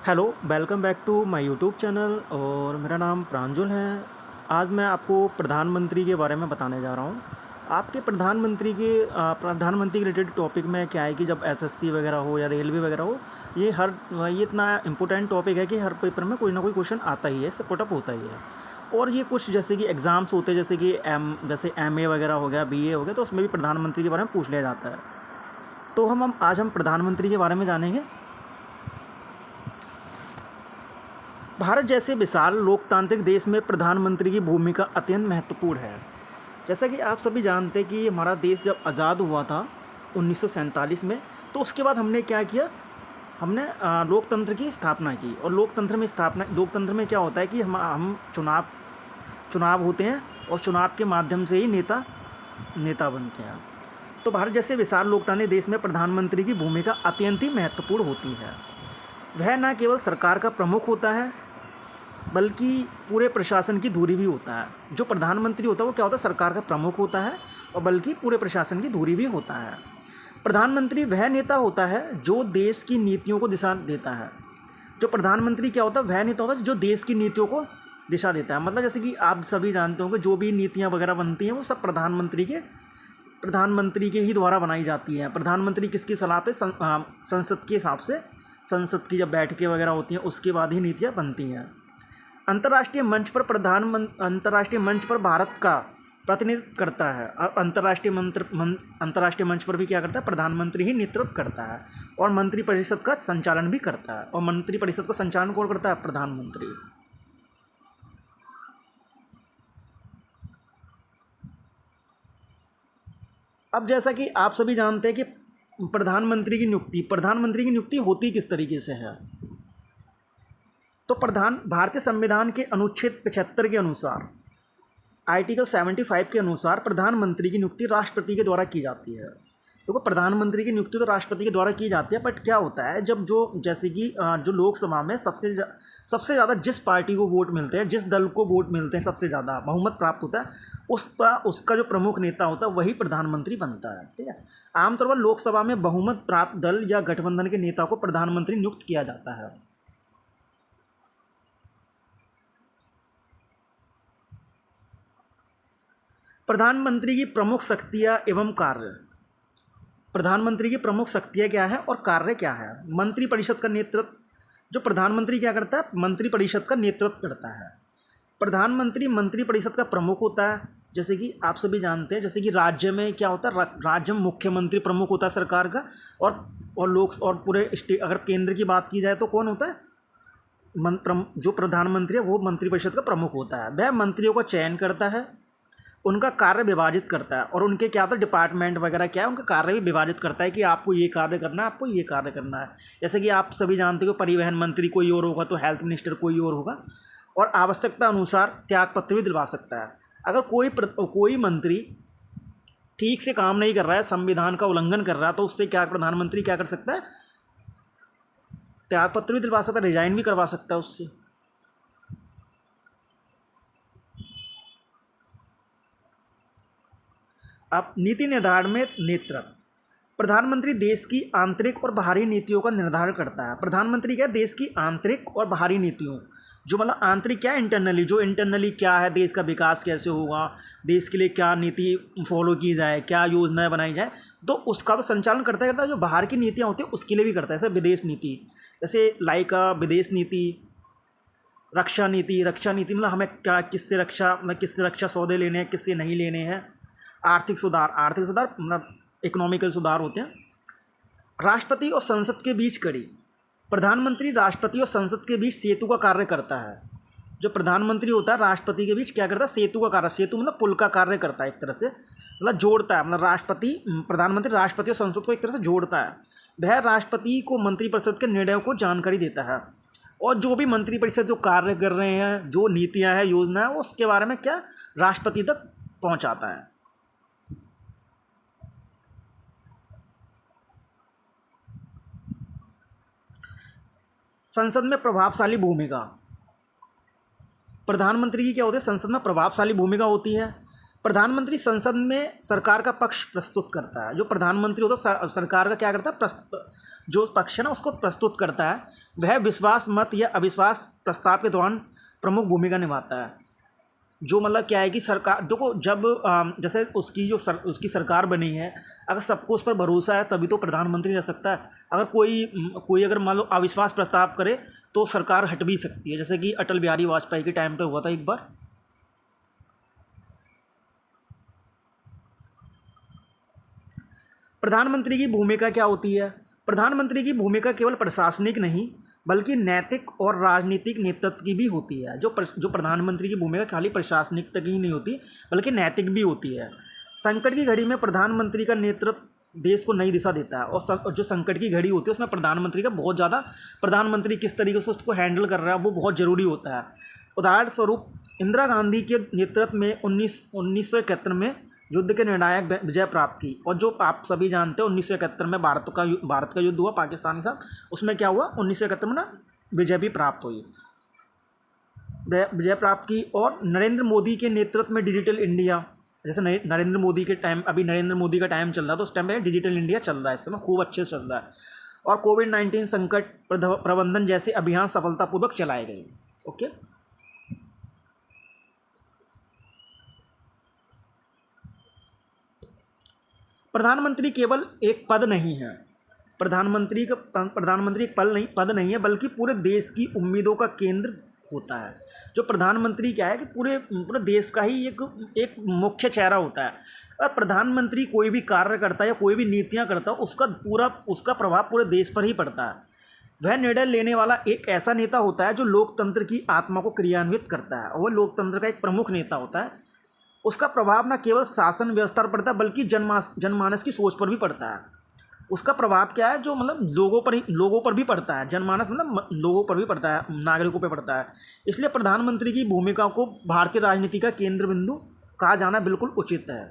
Hello, welcome back to my YouTube channel और मेरा नाम प्रांजल है। आज मैं आपको प्रधानमंत्री के बारे में बताने जा रहा हूँ। आपके प्रधानमंत्री के रिलेटेड टॉपिक में क्या है कि जब एसएससी वगैरह हो या रेलवे वगैरह हो, ये इतना इम्पोर्टेंट टॉपिक है कि हर पेपर में कोई ना कोई क्वेश्चन आता ही है, इससे पुटअप होता ही है। और ये कुछ जैसे कि एग्ज़ाम्स होते हैं, जैसे एमए वगैरह हो गया, बीए हो गया, तो उसमें भी प्रधानमंत्री के बारे में पूछ लिया जाता है। तो आज हम प्रधानमंत्री के बारे में जानेंगे। भारत जैसे विशाल लोकतांत्रिक देश में प्रधानमंत्री की भूमिका अत्यंत महत्वपूर्ण है। जैसा कि आप सभी जानते हैं कि हमारा देश जब आज़ाद हुआ था 1947 में, तो उसके बाद हमने क्या किया, हमने लोकतंत्र की स्थापना की। और लोकतंत्र में क्या होता है कि हम चुनाव होते हैं और चुनाव के माध्यम से ही नेता बनते हैं। तो भारत जैसे विशाल लोकतांत्रिक देश में प्रधानमंत्री की भूमिका अत्यंत ही महत्वपूर्ण होती है। वह न केवल सरकार का प्रमुख होता है बल्कि पूरे प्रशासन की धुरी भी होता है। जो प्रधानमंत्री होता है वो क्या होता है, सरकार का प्रमुख होता है और बल्कि पूरे प्रशासन की धुरी भी होता है। प्रधानमंत्री वह नेता होता है जो देश की नीतियों को दिशा देता है। जो प्रधानमंत्री क्या होता है, वह नेता होता है जो देश की नीतियों को दिशा देता है। मतलब जैसे कि आप सभी जानते होंगे, जो भी नीतियाँ वगैरह बनती हैं वो सब प्रधानमंत्री के ही द्वारा बनाई जाती हैं। प्रधानमंत्री किसकी सलाह पे, संसद के हिसाब से, संसद की जब बैठकें वगैरह होती हैं उसके बाद ही नीतियाँ बनती हैं। अंतर्राष्ट्रीय मंच पर भारत का प्रतिनिधित्व करता है। और अंतर्राष्ट्रीय मंच पर भी क्या करता है, प्रधानमंत्री ही नेतृत्व करता है और मंत्रिपरिषद का संचालन भी करता है। और मंत्रिपरिषद का संचालन कौन करता है, प्रधानमंत्री। अब जैसा कि आप सभी जानते हैं कि प्रधानमंत्री की नियुक्ति होती किस तरीके से है। तो भारतीय संविधान के अनुच्छेद 75 के अनुसार, आर्टिकल 75 के अनुसार प्रधानमंत्री की नियुक्ति राष्ट्रपति के द्वारा की जाती है। तो प्रधानमंत्री की नियुक्ति तो राष्ट्रपति के द्वारा की जाती है, बट क्या होता है, जब जैसे कि जो लोकसभा में सबसे ज़्यादा जिस पार्टी को वोट मिलते हैं, जिस दल को वोट मिलते हैं, सबसे ज़्यादा बहुमत प्राप्त होता है, उसका जो प्रमुख नेता होता है वही प्रधानमंत्री बनता है। ठीक है। आमतौर पर लोकसभा में बहुमत प्राप्त दल या गठबंधन के नेता को प्रधानमंत्री नियुक्त किया जाता है। प्रधानमंत्री की प्रमुख शक्तियाँ एवं कार्य। प्रधानमंत्री की प्रमुख शक्तियाँ क्या है और कार्य क्या है। मंत्रिपरिषद का नेतृत्व, जो प्रधानमंत्री क्या करता है, मंत्रिपरिषद का नेतृत्व करता है। प्रधानमंत्री मंत्रिपरिषद का प्रमुख होता है। जैसे कि आप सभी जानते हैं, जैसे कि राज्य में क्या होता है, राज्य में मुख्यमंत्री प्रमुख होता है सरकार का। और पूरे स्टेट, अगर केंद्र की बात की जाए तो कौन होता है, जो प्रधानमंत्री है वो मंत्रिपरिषद का प्रमुख होता है। वह मंत्रियों का चयन करता है, उनका कार्य विभाजित करता है और उनके क्या होता है, डिपार्टमेंट वगैरह क्या है, उनका कार्य भी विभाजित करता है कि आपको ये कार्य करना है, आपको ये कार्य करना है। जैसे कि आप सभी जानते हो, परिवहन मंत्री कोई और होगा तो हेल्थ मिनिस्टर कोई और होगा। और आवश्यकता अनुसार त्यागपत्र भी दिलवा सकता है। अगर कोई मंत्री ठीक से काम नहीं कर रहा है, संविधान का उल्लंघन कर रहा है, तो उससे क्या प्रधानमंत्री क्या कर सकता है, त्यागपत्र भी दिलवा सकता है, रिजाइन भी करवा सकता है उससे। अब नीति निर्धारण में नेतृत्व। प्रधानमंत्री देश की आंतरिक और बाहरी नीतियों का निर्धारण करता है। प्रधानमंत्री क्या है, देश की आंतरिक और बाहरी नीतियों, जो मतलब आंतरिक क्या है, इंटरनली क्या है, देश का विकास कैसे होगा, देश के लिए क्या नीति फॉलो की जाए, क्या योजनाएं बनाई जाए, तो उसका तो संचालन करता है। जो बाहर की नीतियाँ होती हैं उसके लिए भी करता है। जैसे विदेश नीति, जैसे विदेश नीति, रक्षा नीति मतलब हमें क्या, किससे रक्षा सौदे लेने हैं, किससे नहीं लेने हैं। आर्थिक सुधार मतलब इकोनॉमिकल सुधार होते हैं। राष्ट्रपति और संसद के बीच कड़ी। प्रधानमंत्री राष्ट्रपति और संसद के बीच सेतु का कार्य करता है। जो प्रधानमंत्री होता है राष्ट्रपति के बीच क्या करता है, सेतु का कार्य, सेतु मतलब पुल का कार्य करता है, एक तरह से मतलब जोड़ता है। मतलब प्रधानमंत्री राष्ट्रपति और संसद को एक तरह से जोड़ता है। वह राष्ट्रपति को मंत्रिपरिषद के निर्णयों को जानकारी देता है और जो भी मंत्रिपरिषद जो कार्य कर रहे हैं, जो नीतियाँ हैं, योजना है, उसके बारे में क्या राष्ट्रपति तक पहुँचाता है। संसद में प्रभावशाली भूमिका। प्रधानमंत्री की क्या होती है, संसद में प्रभावशाली भूमिका होती है। प्रधानमंत्री संसद में सरकार का पक्ष प्रस्तुत करता है। जो प्रधानमंत्री होता है सरकार का क्या करता है, जो पक्ष है ना उसको प्रस्तुत करता है, वह विश्वास मत या अविश्वास प्रस्ताव के दौरान प्रमुख भूमिका निभाता है। जो मतलब क्या है कि सरकार देखो, जब जैसे उसकी सरकार बनी है, अगर सबको उस पर भरोसा है तभी तो प्रधानमंत्री रह सकता है। अगर कोई अगर मान लो अविश्वास प्रस्ताव करे तो सरकार हट भी सकती है, जैसे कि अटल बिहारी वाजपेयी के टाइम पे हुआ था एक बार। प्रधानमंत्री की भूमिका क्या होती है? प्रधानमंत्री की भूमिका केवल प्रशासनिक नहीं बल्कि नैतिक और राजनीतिक नेतृत्व की भी होती है। जो प्रधानमंत्री की भूमिका खाली प्रशासनिक तक ही नहीं होती बल्कि नैतिक भी होती है। संकट की घड़ी में प्रधानमंत्री का नेतृत्व देश को नई दिशा देता है, और जो संकट की घड़ी होती है उसमें प्रधानमंत्री का बहुत ज़्यादा, प्रधानमंत्री किस तरीके से उसको हैंडल कर रहा है वो बहुत ज़रूरी होता है। उदाहरण स्वरूप इंदिरा गांधी के नेतृत्व में 1971 में युद्ध के निर्णायक विजय प्राप्त की। और जो आप सभी जानते हैं 1971 में भारत का युद्ध हुआ पाकिस्तान के साथ, उसमें क्या हुआ 1971 में ना विजय भी प्राप्त हुई, विजय प्राप्त की। और नरेंद्र मोदी के नेतृत्व में डिजिटल इंडिया, जैसे नरेंद्र मोदी के टाइम, अभी नरेंद्र मोदी का टाइम चल रहा है तो उस टाइम पे डिजिटल इंडिया चल रहा है, इस समय खूब अच्छे से चल रहा है। और कोविड-19 संकट प्रबंधन जैसे अभियान सफलतापूर्वक चलाए गए। ओके, प्रधानमंत्री केवल एक पद नहीं है। प्रधानमंत्री एक पद नहीं है बल्कि पूरे देश की उम्मीदों का केंद्र होता है। जो प्रधानमंत्री क्या है कि पूरे पूरे देश का ही एक मुख्य चेहरा होता है। और प्रधानमंत्री कोई भी कार्य करता है या कोई भी नीतियां करता है उसका प्रभाव पूरे देश पर ही पड़ता है। वह निर्णय लेने वाला एक ऐसा नेता होता है जो लोकतंत्र की आत्मा को क्रियान्वित करता है, और वह लोकतंत्र का एक प्रमुख नेता होता है। उसका प्रभाव न केवल शासन व्यवस्था पर पड़ता है बल्कि जनमानस की सोच पर भी पड़ता है। उसका प्रभाव क्या है, जो मतलब लोगों पर भी पड़ता है, जनमानस मतलब लोगों पर भी पड़ता है, नागरिकों पर पड़ता है। इसलिए प्रधानमंत्री की भूमिका को भारतीय राजनीति का केंद्र बिंदु कहा जाना बिल्कुल उचित है।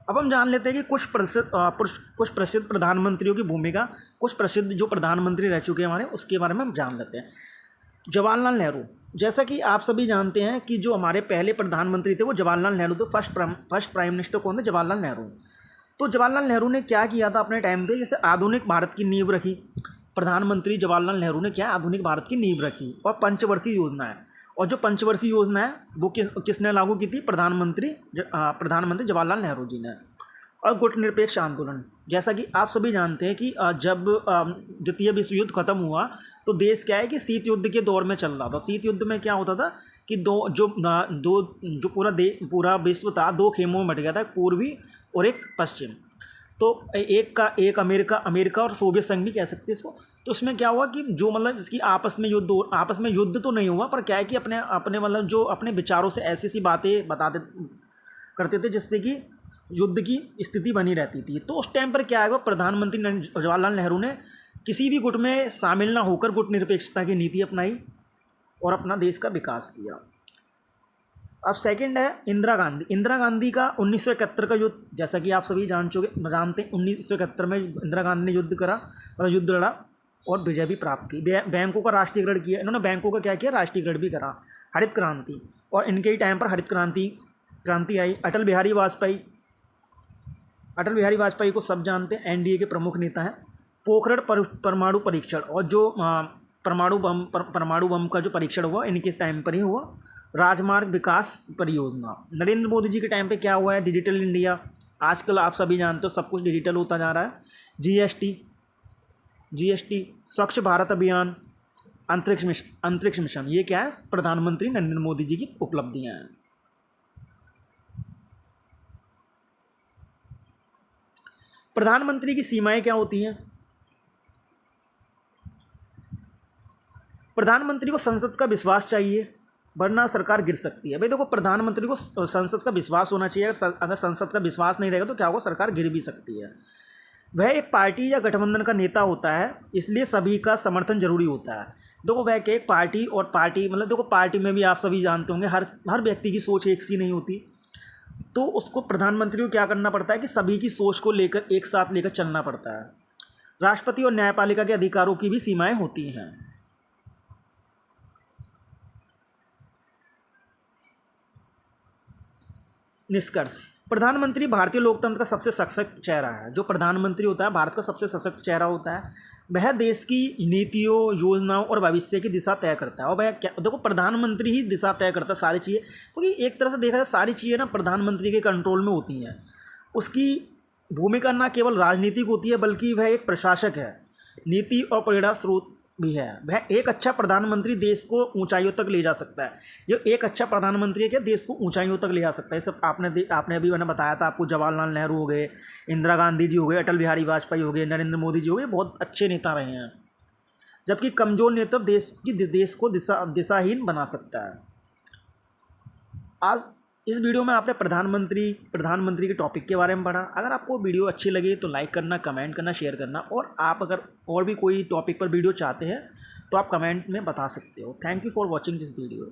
अब हम जान लेते हैं कि कुछ प्रसिद्ध प्रधानमंत्रियों की भूमिका, कुछ प्रसिद्ध जो प्रधानमंत्री रह चुके हैं हमारे, उसके बारे में हम जान लेते हैं। जवाहरलाल नेहरू, जैसा कि आप सभी जानते हैं कि जो हमारे पहले प्रधानमंत्री थे वो जवाहरलाल नेहरू थे। फर्स्ट प्राइम मिनिस्टर कौन थे? जवाहरलाल नेहरू। तो जवाहरलाल नेहरू ने क्या किया था अपने टाइम पे, जैसे आधुनिक भारत की नींव रखी। प्रधानमंत्री जवाहरलाल नेहरू ने क्या आधुनिक भारत की नींव रखी, और पंचवर्षीय योजना है। और जो पंचवर्षीय योजना है वो किसने लागू की थी? प्रधानमंत्री जवाहरलाल नेहरू जी ने। और गुटनिरपेक्ष आंदोलन, जैसा कि आप सभी जानते हैं कि जब द्वितीय विश्व युद्ध खत्म हुआ तो देश क्या है कि शीत युद्ध के दौर में चल रहा था। शीत युद्ध में क्या होता था कि जो पूरा विश्व था दो खेमों में बट गया था, एक पूर्वी और एक पश्चिम। तो एक अमेरिका और सोवियत संघ भी कह सकते हैं इसको। तो इसमें क्या हुआ कि जो मतलब इसकी आपस में युद्ध तो नहीं हुआ, पर क्या है कि अपने अपने मतलब जो अपने विचारों से ऐसी ऐसी बातें बताते करते थे जिससे कि युद्ध की स्थिति बनी रहती थी। तो उस टाइम पर क्या है, प्रधानमंत्री जवाहरलाल नेहरू ने किसी भी गुट में शामिल ना होकर गुटनिरपेक्षता की नीति अपनाई और अपना देश का विकास किया। अब सेकंड है इंदिरा गांधी। इंदिरा गांधी का 1971 का युद्ध, जैसा कि आप सभी जानते हैं 1971 में इंदिरा गांधी ने युद्ध लड़ा और विजय भी प्राप्त की। बैंकों का राष्ट्रीयकरण किया इन्होंने। बैंकों का क्या किया? राष्ट्रीयकरण भी करा। हरित क्रांति, और इनके ही टाइम पर हरित क्रांति आई। अटल बिहारी वाजपेयी को सब जानते हैं, एनडीए के प्रमुख नेता हैं। पोखरण परमाणु परीक्षण, और जो परमाणु बम का जो परीक्षण हुआ इनके टाइम पर ही हुआ। राजमार्ग विकास परियोजना, नरेंद्र मोदी जी के टाइम पे क्या हुआ है? डिजिटल इंडिया, आजकल आप सभी जानते हो सब कुछ डिजिटल होता जा रहा है। जीएसटी, स्वच्छ भारत अभियान, अंतरिक्ष मिशन, ये क्या है? प्रधानमंत्री नरेंद्र मोदी जी की उपलब्धियां हैं। प्रधानमंत्री की सीमाएं क्या होती हैं? प्रधानमंत्री को संसद का विश्वास चाहिए वरना सरकार गिर सकती है। भाई देखो, प्रधानमंत्री को संसद का विश्वास होना चाहिए। अगर संसद का विश्वास नहीं रहेगा तो क्या होगा? सरकार गिर भी सकती है। वह एक पार्टी या गठबंधन का नेता होता है, इसलिए सभी का समर्थन जरूरी होता है। देखो, वह क्या, एक पार्टी और पार्टी मतलब देखो, पार्टी में भी आप सभी जानते होंगे हर व्यक्ति की सोच एक सी नहीं होती। तो उसको प्रधानमंत्री को क्या करना पड़ता है कि सभी की सोच को लेकर एक साथ लेकर चलना पड़ता है। राष्ट्रपति और न्यायपालिका के अधिकारों की भी सीमाएं होती हैं। निष्कर्ष, प्रधानमंत्री भारतीय लोकतंत्र का सबसे सशक्त चेहरा है। जो प्रधानमंत्री होता है भारत का सबसे सशक्त चेहरा होता है। वह देश की नीतियों, योजनाओं और भविष्य की दिशा तय करता है। और वह क्या, देखो प्रधानमंत्री ही दिशा तय करता है सारी चीज़ें, क्योंकि एक तरह से देखा जाए सारी चीज़ें ना प्रधानमंत्री के कंट्रोल में होती हैं। उसकी भूमिका न केवल राजनीतिक होती है बल्कि वह एक प्रशासक है, नीति और प्रेरणा स्रोत भी है। वह एक अच्छा प्रधानमंत्री देश को ऊंचाइयों तक ले जा सकता है। जो एक अच्छा प्रधानमंत्री है कि देश को ऊंचाइयों तक ले जा सकता है। सब आपने अभी मैंने बताया था आपको, जवाहरलाल नेहरू हो गए, इंदिरा गांधी जी हो गए, अटल बिहारी वाजपेयी हो गए, नरेंद्र मोदी जी हो गए, बहुत अच्छे नेता रहे हैं। जबकि कमज़ोर नेतृत्व देश को दिशाहीन बना सकता है। आज इस वीडियो में आपने प्रधानमंत्री के टॉपिक के बारे में पढ़ा। अगर आपको वीडियो अच्छी लगे तो लाइक करना, कमेंट करना, शेयर करना, और आप अगर और भी कोई टॉपिक पर वीडियो चाहते हैं तो आप कमेंट में बता सकते हो। Thank you for watching this video.